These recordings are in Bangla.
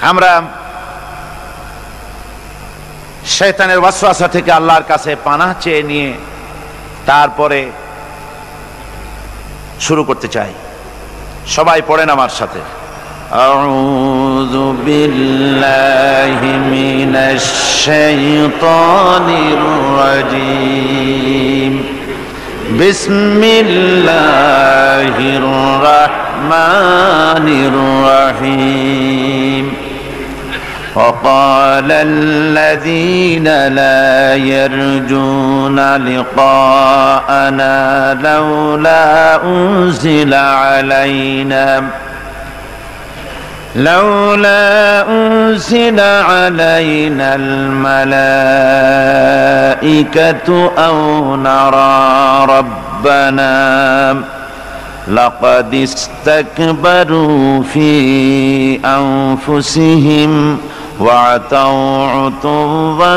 আমরা শয়তানের ওয়াসওয়াসা থেকে আল্লাহর কাছে পানাহ চেয়ে নিয়ে তারপরে শুরু করতে চাই। সবাই পড়েন আমার সাথে, আউযু বিল্লাহি মিনাশ শাইতানির রাজীম, বিসমিল্লাহির রাহমানির রাহিম। وقال الذين لا يرجون لقاءنا لولا أنزل علينا الملائكة أو نرى ربنا لقد استكبروا في أنفسهم وعتوا عتوا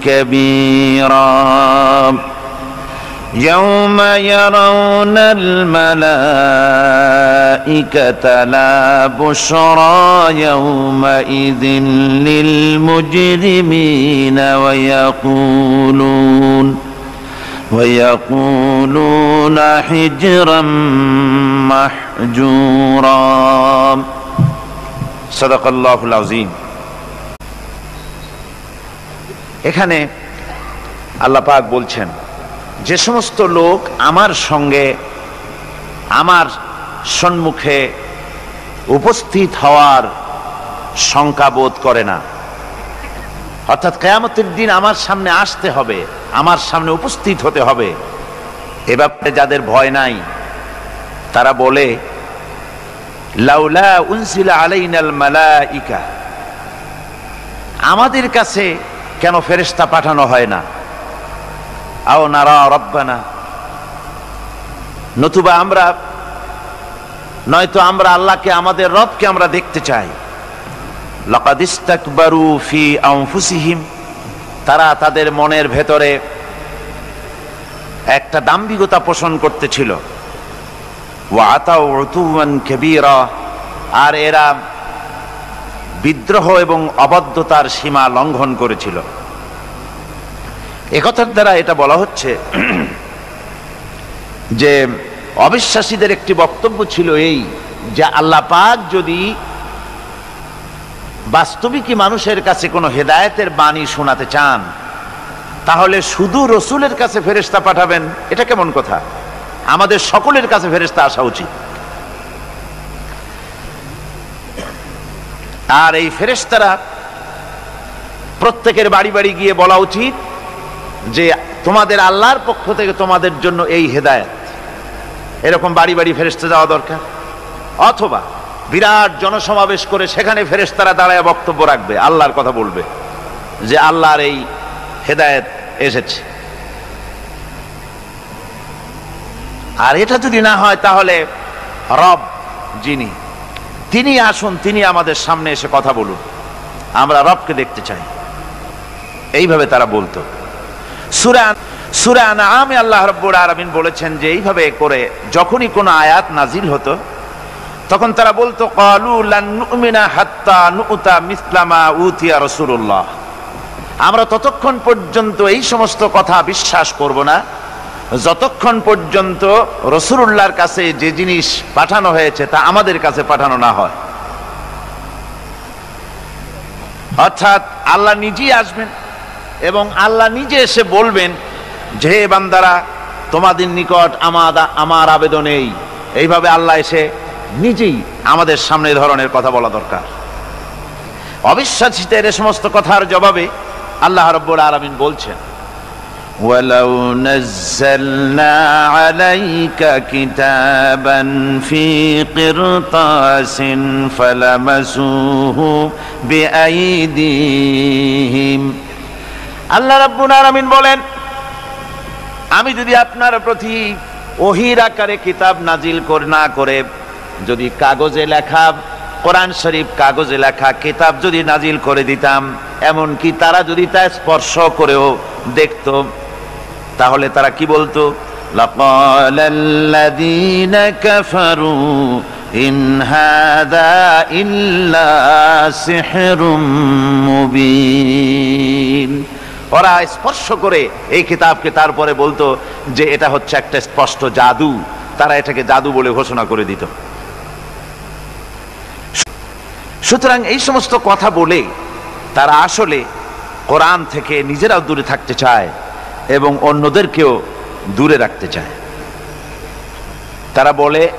كبيرا يوم يرون الملائكة لا بشرى يومئذ للمجرمين ويقولون حجرا محجورا صدق الله العظيم। এখানে আল্লাহ পাক বলছেন, যে সমস্ত লোক আমার সঙ্গে আমার সম্মুখে উপস্থিত হওয়ার শঙ্কা বোধ করে না, অর্থাৎ কিয়ামতের দিন আমার সামনে আসতে হবে, আমার সামনে উপস্থিত হতে হবে, এ ব্যাপারে যাদের ভয় নাই, তারা বলে লাউলা উনজিলা আলাইনাল মালাইকা, আমাদের কাছে কেন ফেরেশতা পাঠানো হয় না, আও নারা রব্বানা, নতুবা নয়তো আমরা আল্লাহকে, আমাদের রবকে আমরা দেখতে চাই। লাকাদ ইস্তাকবারু ফি আনফুসিহিম, তারা তাদের মনের ভেতরে একটা দাম্ভিকতা পোষণ করতেছিল। ওয়া আতাউ উতুওয়ান কাবীরা, আর এরা বিদ্রোহ এবং অবাধ্যতার সীমা লঙ্ঘন করেছিল। একথার দ্বারা এটা বলা হচ্ছে যে অবিশ্বাসীদের একটি বক্তব্য ছিল এই, যে আল্লাহ পাক যদি বাস্তবিকই মানুষের কাছে কোনো হেদায়েতের বাণী শোনাতে চান, তাহলে শুধু রসুলের কাছে ফেরেশতা পাঠাবেন, এটা কেমন কথা? আমাদের সকলের কাছে ফেরেশতা আসা উচিত। আর এই ফেরেশতারা প্রত্যেকের বাড়ি বাড়ি গিয়ে বলা উচিত যে তোমাদের আল্লাহর পক্ষ থেকে তোমাদের জন্য এই হেদায়েত, এরকম বাড়ি বাড়ি ফেরেশতা যাওয়া দরকার। অথবা বিরাট জনসমাবেশ করে সেখানে ফেরেশতারা দাঁড়ায় বক্তব্য রাখবে, আল্লাহর কথা বলবে যে আল্লাহর এই হেদায়েত এসেছে। আর এটা যদি না হয়, তাহলে রব যিনি, তিনি আসুন, তিনি আমাদের সামনে এসে কথা বলুন, আমরা রবকে দেখতে চাই। এইভাবে তারা বলতো। সূরা আনআমে আল্লাহ রাব্বুল আলামিন বলেছেন যে এইভাবে করে যখনই কোনো আয়াত নাজিল হতো, তখন তারা বলতো ক্বালু লান নুমিনা হাত্তা নুতা মিসলা মা উতিয়া রাসূলুল্লাহ, আমরা ততক্ষণ পর্যন্ত এই সমস্ত কথা বিশ্বাস করব না যতক্ষণ পর্যন্ত রাসূলুল্লাহর কাছে যে জিনিস পাঠানো হয়েছে তা আমাদের কাছে পাঠানো না হয়। অর্থাৎ আল্লাহ নিজেই আসবেন এবং আল্লাহ নিজে এসে বলবেন যে হে বান্দারা, তোমাদের নিকট আমার আবেদন এইভাবে আল্লাহ এসে নিজেই আমাদের সামনে এই ধরনের কথা বলা দরকার। অবিশ্বাসীদের এই সমস্ত কথার জবাবে আল্লাহ রাব্বুল আলামিন বলছেন, ওয়ালাউ নাযালনা আলাইকা কিতাবান ফি কিরতাসিন ফালামাসুহু বিআইদিহিম, আল্লাহ রাব্বুল আলামিন বলেন, আমি যদি আপনার প্রতি ওহীর আকারে কিতাব নাজিল না করে যদি কাগজে লেখা কোরআন শরীফ কাগজে লেখা কিতাব যদি নাজিল করে দিতাম, এমন কি তারা যদি তা স্পর্শ করেও দেখত, তাহলে তারা কি বলতো? লাকালাল্লাযীনা কাফারু ইন হাযা ইল্লা সিহরুম মুবিন। ওরা স্পর্শ করে এই কিতাবকে তারপরে বলতো যে এটা হচ্ছে একটা স্পষ্ট জাদু, তারা এটাকে জাদু বলে ঘোষণা করে দিত। সুতরাং এই সমস্ত কথা বলে তারা আসলে কোরআন থেকে নিজেরাও দূরে থাকতে চায় এবং অন্যদেরকেও দূরে রাখতে চায়। তারা বলে,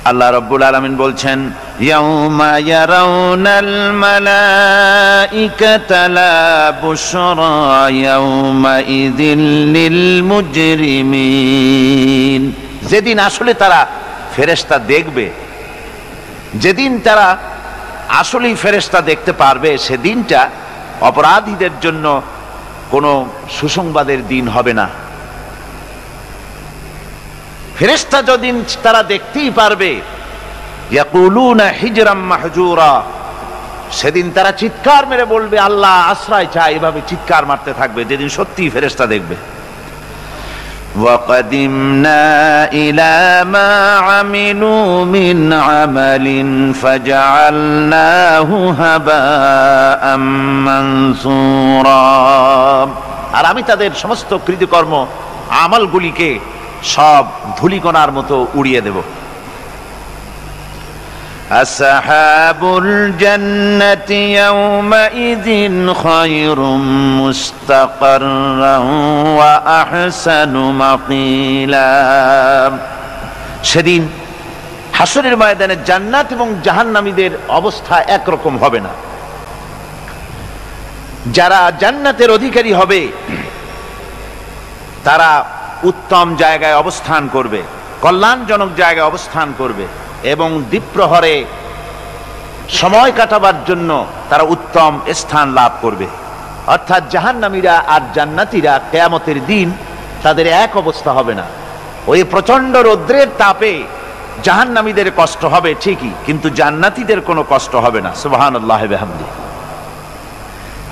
আল্লাহ রাব্বুল আলামিন বলছেন, ইয়াউমা ইয়ারাউনাল মালাইকাতা লা বুশরা ইয়াউমা ইযিল লিল মুজরিমিন। যেদিন আসলে তারা ফেরেশতা দেখবে, যেদিন তারা আসলেই ফেরেশতা দেখতে পারবে, সেদিনটা অপরাধীদের জন্য কোনো সুসংবাদের দিন হবে না। ফেরেশতা যেদিন তারা দেখতেই পারবে, ইয়াকুলুনা হিজরাম মাহজুরা, সেদিন তারা চিৎকার মেরে বলবে আল্লাহ আশ্রয় চাই, এভাবে চিৎকার মারতে থাকবে যেদিন সত্যি ফেরেশতা দেখবে। وَقَدِمْنَا إِلَى مَا عَمِلُوا مِنْ عَمَلٍ فَجَعَلْنَاهُ هَبَاءً مَنْثُورًا। আর আমি তাদের সমস্ত কৃতকর্ম আমলগুলিকে সব ধূলিকণার মতো উড়িয়ে দেব। আসহাবুল জান্নাতি ইয়াওমাইযিন খায়রুম মুস্তাকাররান ওয়া আহসানু মাকিলা। সেদিন হাসরের ময়দানে জান্নাত এবং জাহান্নামীদের অবস্থা একরকম হবে না। যারা জান্নাতের অধিকারী হবে তারা উত্তম জায়গায় অবস্থান করবে, কল্যাণজনক জায়গায় অবস্থান করবে এবং দ্বীপ্রহরে সময় কাটাবার জন্য তারা উত্তম স্থান লাভ করবে। অর্থাৎ জাহান্নামীরা আর জান্নাতীরা কিয়ামতের দিন তাদের এক অবস্থা হবে না। ওই প্রচন্ড রৌদ্রের তাপে জাহান্নামীদের কষ্ট হবে ঠিকই, কিন্তু জান্নাতীদের কোনো কষ্ট হবে না। সুবহানাল্লাহি ওয়া বিহামদিহি।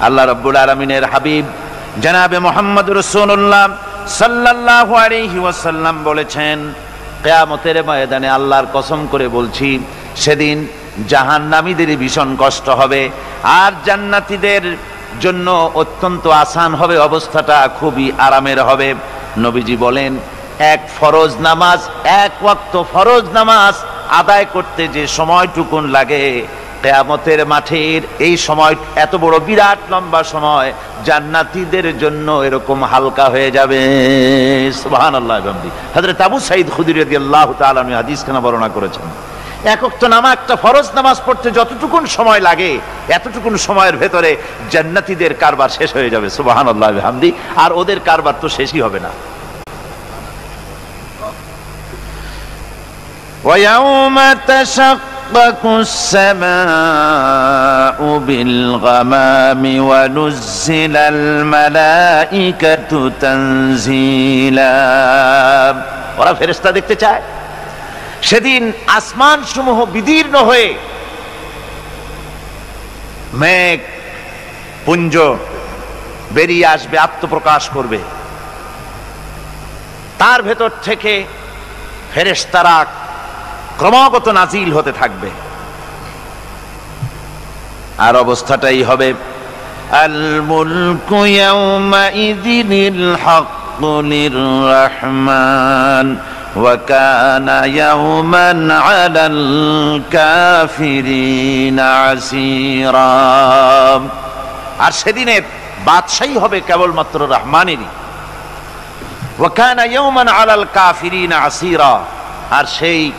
আল্লাহ রাব্বুল আলামিনের হাবিব জনাবে মুহাম্মদ রাসূলুল্লাহ সাল্লাল্লাহু আলাইহি ওয়াসাল্লাম বলেছেন, কিয়ামতের ময়দানে আল্লাহর কসম করে বলছি, সেদিন জাহান্নামীদের ভীষণ কষ্ট হবে আর জান্নাতীদের জন্য অত্যন্ত আসান হবে, অবস্থাটা খুবই আরামের হবে। নবীজি বলেন, এক ফরজ নামাজ, এক ওয়াক্ত ফরজ নামাজ আদায় করতে যে সময়টুকুন লাগে, কিয়ামতের মাঠের এই সময় এত বড় বিরাট লম্বা সময় জান্নাতীদের জন্য এরকম হালকা হয়ে যাবে। সুবহানাল্লাহ। হযরত আবু সাঈদ খুদরী রাদিয়াল্লাহু তাআলা আনহু হাদিস খানা বর্ণনা করেছেন, এক ওয়াক্ত নামাজ, একটা ফরজ নামাজ পড়তে যতটুকুন সময় লাগে এতটুকুন সময়ের ভেতরে জান্নাতীদের কারবার শেষ হয়ে যাবে। সুবহানাল্লাহ ওয়া বিহামদিহি। আর ওদের কারবার তো শেষই হবে না। وَيَوْمَ تَشَقَّقُ السَّمَاءُ بِالْغَمَامِ وَنُزِّلَ الْمَلَائِكَةُ تَنزِيلًا। ওরা ফেরেশতা দেখতে চায়। সেদিন আসমান সমূহ বিদীর্ণ হয়ে মেঘ পুঞ্জ বেরিয়ে আসবে, আত্মপ্রকাশ করবে। তার ভেতর থেকে ফেরেশতারা ক্রমাগত নাজিল হতে থাকবে। আর অবস্থাটাই হবে, আল মুলকু ইয়াউমাইযিনিল হাক্কু লির-রাহমান ওয়া কানা ইয়াওমান আলাল কাফিরিনা আসীরা। আর সেদিনের বাদশাহী হবে কেবলমাত্র রহমানেরই। ওয়া কানা ইয়াওমান আলাল কাফিরিনা আসীরা। আর সেই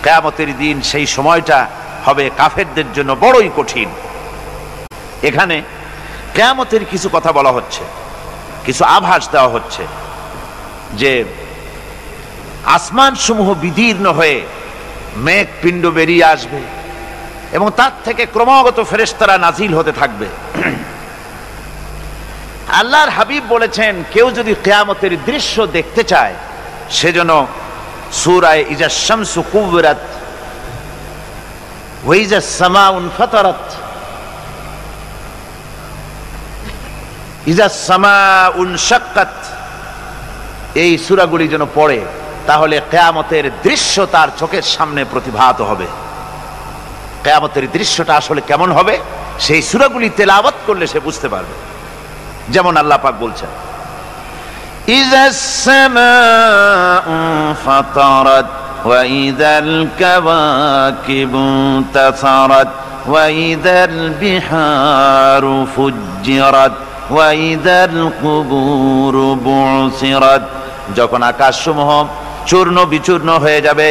কিয়ামতের দিন, সেই সময়টা হবে কাফেরদের জন্য বড়ই কঠিন। এখানে কিয়ামতের কিছু কথা বলা হচ্ছে, কিছু আভাস দেওয়া হচ্ছে যে আসমান সমূহ বিদীর্ণ হয়ে মেঘ পিণ্ড বেরিয়ে আসবে এবং তার থেকে ক্রমাগত ফেরেশতারা নাজিল হতে থাকবে। আল্লাহর হাবিব বলেছেন, কেউ যদি কিয়ামতের দৃশ্য দেখতে চায় সেজন্য সূরা ইজা শামসু কুবিরাত ওয়া ইজা সামাউ ফাতারাত, ইজা সামাউ শাক্কাত, এই সূরাগুলি যেন পড়ে, তাহলে কিয়ামতের দৃশ্য তার চোখের সামনে প্রতিভাত হবে। কিয়ামতের দৃশ্যটা আসলে কেমন হবে সেই সূরাগুলি তেলাওয়াত করলে সে বুঝতে পারবে। যেমন আল্লাহ পাক বলছেন, ইযাস সামাউ ফাতারাত ওয়া ইযাল কাওয়াকিবু তাসারাত ওয়া ইযাল বিহারু ফুজ্জিরাত ওয়া ইযাল কুবুরু বুসিরাত। যখন আকাশসমূহ চূর্ণ বিচূর্ণ হয়ে যাবে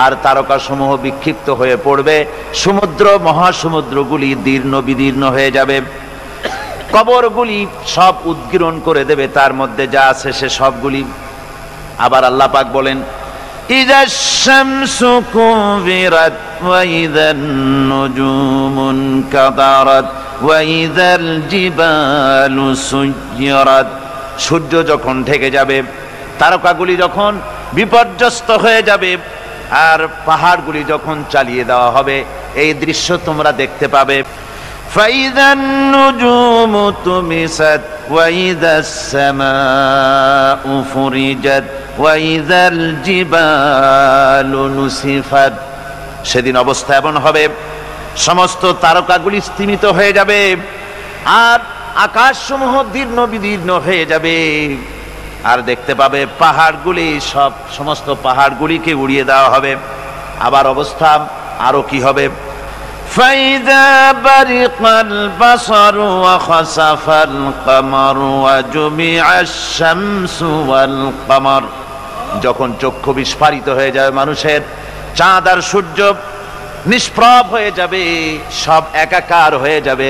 আর তারকাসমূহ বিক্ষিপ্ত হয়ে পড়বে, সমুদ্র মহাসমুদ্রগুলি দীর্ণ বিদীর্ণ হয়ে যাবে, কবরগুলি সব উদ্গীরণ করে দেবে, তার মধ্যে যা আছে সে সবগুলি। আবার আল্লাহ পাক বলেন, ইযাশ শামসু কুবিরাত ওয়া ইযান নুজুমুন কাদারাত ওয়া ইযাল জিবালু সুয়্যিরাত। সূর্য যখন ঢেকে যাবে, তারকাগুলি যখন বিপর্যস্ত হয়ে যাবে, আর পাহাড়গুলি যখন চালিয়ে দেওয়া হবে, এই দৃশ্য তোমরা দেখতে পাবে। فَإِذَا النُّجُومُ طُمِسَتْ وَإِذَا السَّمَاءُ فُرِجَتْ وَإِذَا الْجِبَالُ نُسِفَتْ। সেদিন অবস্থা এমন হবে, সমস্ত তারকাগুলি স্তিমিত হয়ে যাবে আর আকাশসমূহ দীর্ণ বিদীর্ণ হয়ে যাবে, আর দেখতে পাবে পাহাড়গুলি সমস্ত পাহাড়গুলিকে উড়িয়ে দেওয়া হবে। আবার অবস্থা আরো কি হবে, فَإِذَا بَرِقَ الْبَصَرُ وَخَسَفَ الْقَمَرُ وَجُمِعَ الشَّمْسُ وَالْقَمَرُ। যখন চক্ষু বিস্ফারিত হয়ে যাবে মানুষের, চাঁদ আর সূর্য নিষ্প্রভ হয়ে যাবে, সব একাকার হয়ে যাবে,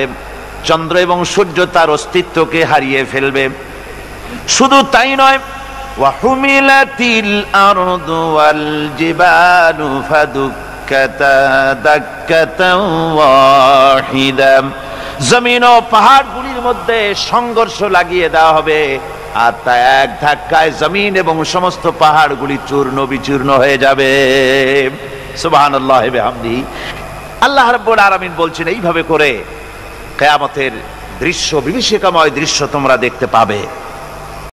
চন্দ্র এবং সূর্য তার অস্তিত্বকে হারিয়ে ফেলবে। শুধু তাই নয়, ওয়াহুমিলাতিল আরদু ওয়াল জিবালু ফাদুক্কাতা দাক্কাতাও ওয়াহিদা। জমিন ও পাহাড়গুলির মধ্যে সংঘর্ষ লাগিয়ে দেওয়া হবে, আর তা এক ধাক্কায় জমিন এবং সমস্ত পাহাড়গুলি চূর্ণ বিচূর্ণ হয়ে যাবে। সুবহানাল্লাহি ওয়া বিহামদিহি। আল্লাহ রাব্বুল আলামিন বলছেন, এইভাবে করে কিয়ামতের দৃশ্য, বিভীষিকাময় দৃশ্য তোমরা দেখতে পাবে।